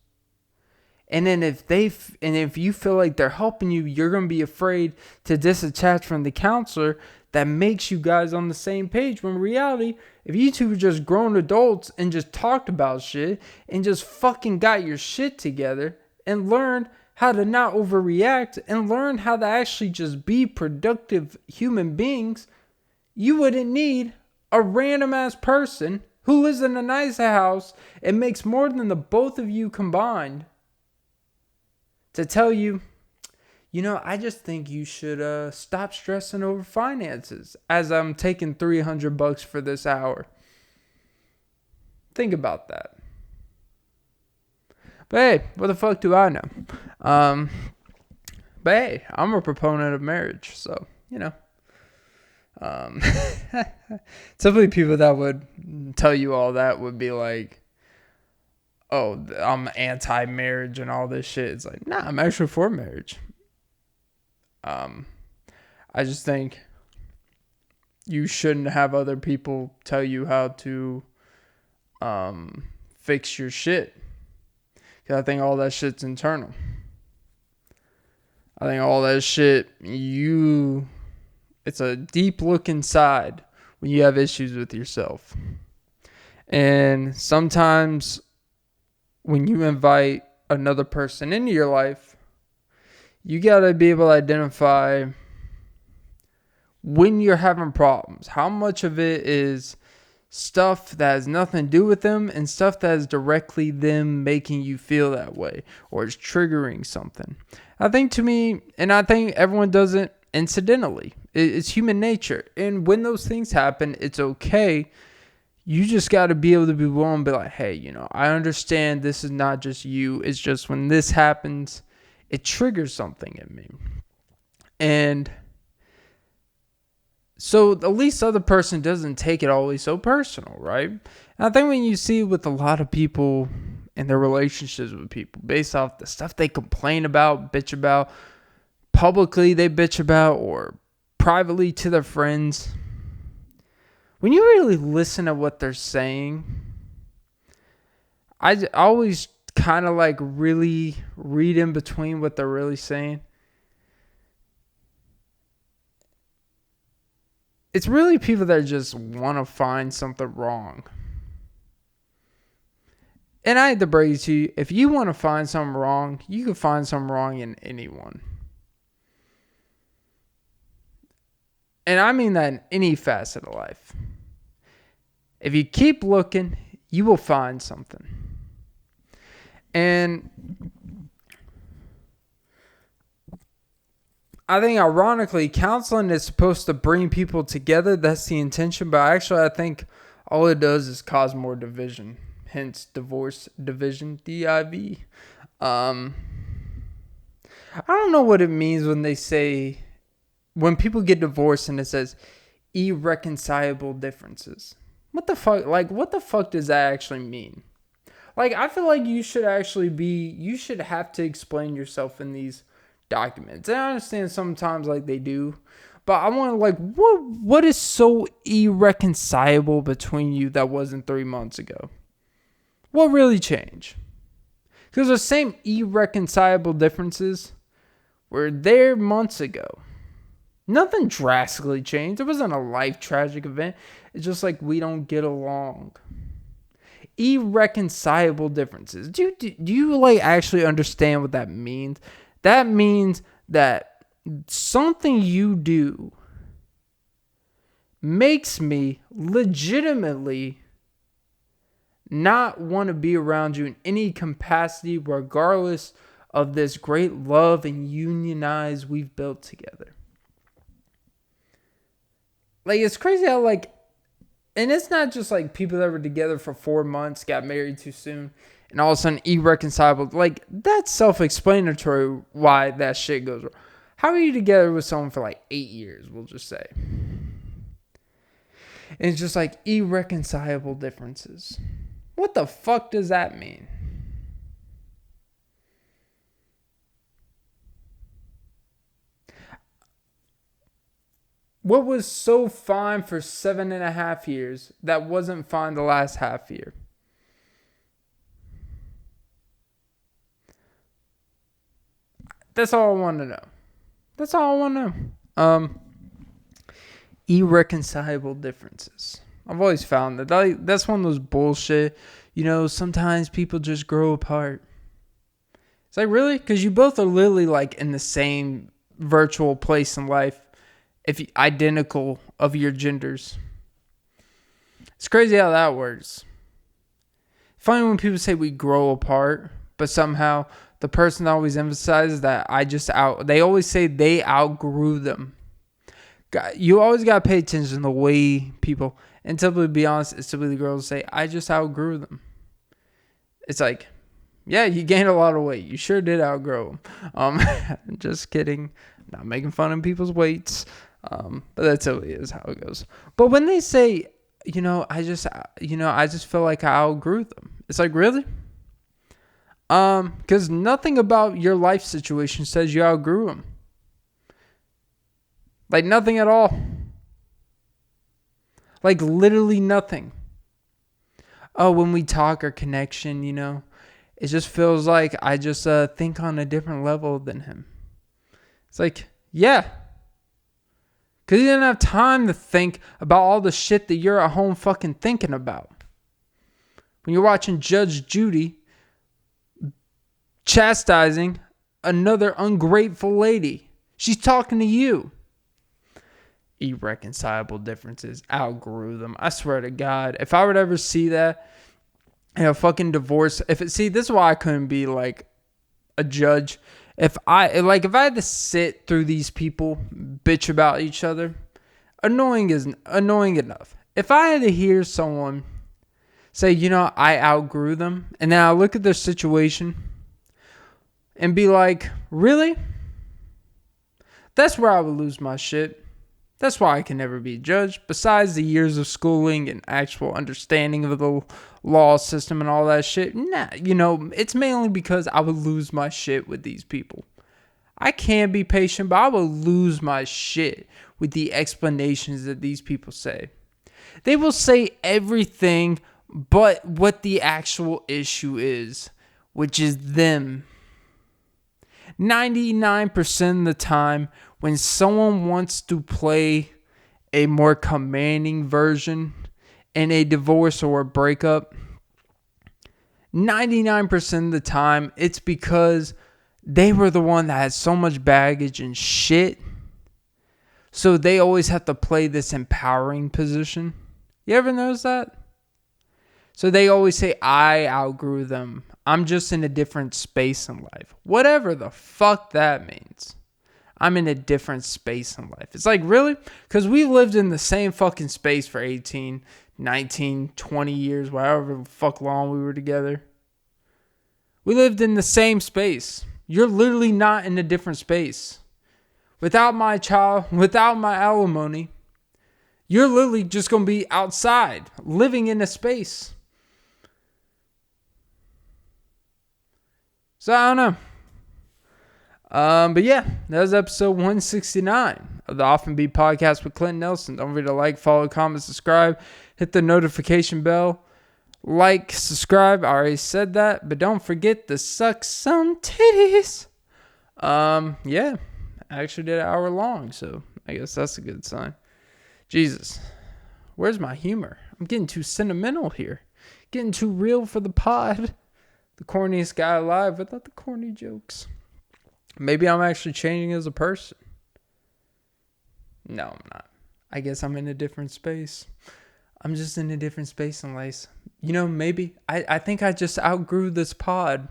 And then if you feel like they're helping you, you're going to be afraid to disattach from the counselor that makes you guys on the same page. When in reality, if you two were just grown adults and just talked about shit and just fucking got your shit together and learned how to not overreact and learn how to actually just be productive human beings, you wouldn't need a random ass person who lives in a nice house and makes more than the both of you combined to tell you, I just think you should stop stressing over finances as I'm taking $300 for this hour. Think about that. But hey, what the fuck do I know? But hey, I'm a proponent of marriage, so, typically people that would tell you all that would be like, oh, I'm anti-marriage and all this shit. It's like, nah, I'm actually for marriage. I just think you shouldn't have other people tell you how to fix your shit. Because I think all that shit's internal. I think all that shit, it's a deep look inside when you have issues with yourself. And sometimes when you invite another person into your life, you got to be able to identify when you're having problems. How much of it is stuff that has nothing to do with them and stuff that is directly them making you feel that way or is triggering something. I think to me, and I think everyone does it incidentally. It's human nature. And when those things happen, it's okay. You just got to be able to be willing to be like, hey, I understand this is not just you. It's just when this happens, it triggers something in me. And so at least the other person doesn't take it always so personal, right? And I think when you see with a lot of people and their relationships with people, based off the stuff they complain about, bitch about, publicly they bitch about, or privately to their friends, when you really listen to what they're saying, I always kind of like really read in between what they're really saying. It's really people that just want to find something wrong. And I hate to break it to you, if you want to find something wrong, you can find something wrong in anyone. And I mean that in any facet of life. If you keep looking, you will find something. And I think ironically, counseling is supposed to bring people together. That's the intention. But actually, I think all it does is cause more division. Hence, divorce, division, DIV. I don't know what it means when they say, when people get divorced and it says irreconcilable differences. What the fuck? Like, what the fuck does that actually mean? Like, I feel like you should have to explain yourself in these documents. And I understand sometimes, like, they do. But I want to, like, what is so irreconcilable between you that wasn't 3 months ago? What really changed? Because the same irreconcilable differences were there months ago. Nothing drastically changed. It wasn't a life tragic event. It's just like we don't get along. Irreconcilable differences. Do you like actually understand what that means? That means that something you do makes me legitimately not want to be around you in any capacity, regardless of this great love and unionize we've built together. Like, it's crazy how, like, and it's not just like people that were together for 4 months, got married too soon, and all of a sudden irreconcilable. Like, that's self-explanatory why that shit goes wrong. How are you together with someone for like 8 years, we'll just say? And it's just like irreconcilable differences. What the fuck does that mean? What was so fine for 7.5 years that wasn't fine the last half year? That's all I want to know. That's all I want to know. Irreconcilable differences. I've always found that's one of those bullshit. Sometimes people just grow apart. It's like, really? Because you both are literally like in the same virtual place in life. If identical of your genders. It's crazy how that works. Funny when people say we grow apart, but somehow the person always emphasizes that they always say they outgrew them. You always got to pay attention to the way people, and to be honest, it's typically the girls say, I just outgrew them. It's like, yeah, you gained a lot of weight. You sure did outgrow them. Just kidding. Not making fun of people's weights. But that totally is how it goes. But when they say, I just feel like I outgrew them. It's like, really? Because nothing about your life situation says you outgrew them. Like nothing at all. Like literally nothing. Oh, when we talk, our connection, it just feels like I just think on a different level than him. It's like, yeah. Because you didn't have time to think about all the shit that you're at home fucking thinking about. When you're watching Judge Judy chastising another ungrateful lady. She's talking to you. Irreconcilable differences. Outgrew them. I swear to God. If I would ever see that in a fucking divorce. This is why I couldn't be like a judge. If I had to sit through these people bitch about each other, annoying enough. If I had to hear someone say, I outgrew them, and then I look at their situation and be like, really? That's where I would lose my shit. That's why I can never be judged. Besides the years of schooling and actual understanding of the law system and all that shit, it's mainly because I would lose my shit with these people. I can be patient, but I will lose my shit with the explanations that these people say. They will say everything but what the actual issue is, which is them. 99% of the time, when someone wants to play a more commanding version in a divorce or a breakup, 99% of the time, it's because they were the one that had so much baggage and shit. So they always have to play this empowering position. You ever notice that? So they always say, I outgrew them. I'm just in a different space in life. Whatever the fuck that means. I'm in a different space in life. It's like, really? Because we lived in the same fucking space for 18, 19, 20 years, however the fuck long we were together. We lived in the same space. You're literally not in a different space. Without my child, without my alimony, you're literally just going to be outside, living in a space. So I don't know. But yeah, that was episode 169 of the Often Be Podcast with Clint Nelson. Don't forget to like, follow, comment, subscribe, hit the notification bell. Like, subscribe. I already said that, but don't forget to suck some titties. Yeah, I actually did an hour long, so I guess that's a good sign. Jesus, where's my humor? I'm getting too sentimental here. Getting too real for the pod. The corniest guy alive without the corny jokes. Maybe I'm actually changing as a person. No, I'm not. I guess I'm in a different space. I'm just in a different space in life. Maybe. I think I just outgrew this pod.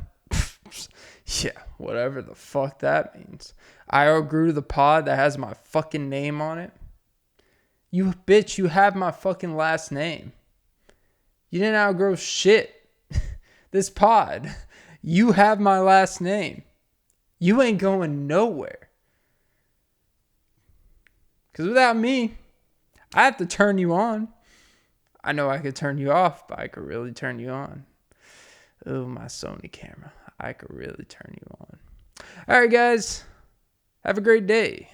Yeah, whatever the fuck that means. I outgrew the pod that has my fucking name on it. You bitch, you have my fucking last name. You didn't outgrow shit. This pod. You have my last name. You ain't going nowhere. Because without me, I have to turn you on. I know I could turn you off, but I could really turn you on. Oh, my Sony camera. I could really turn you on. All right, guys. Have a great day.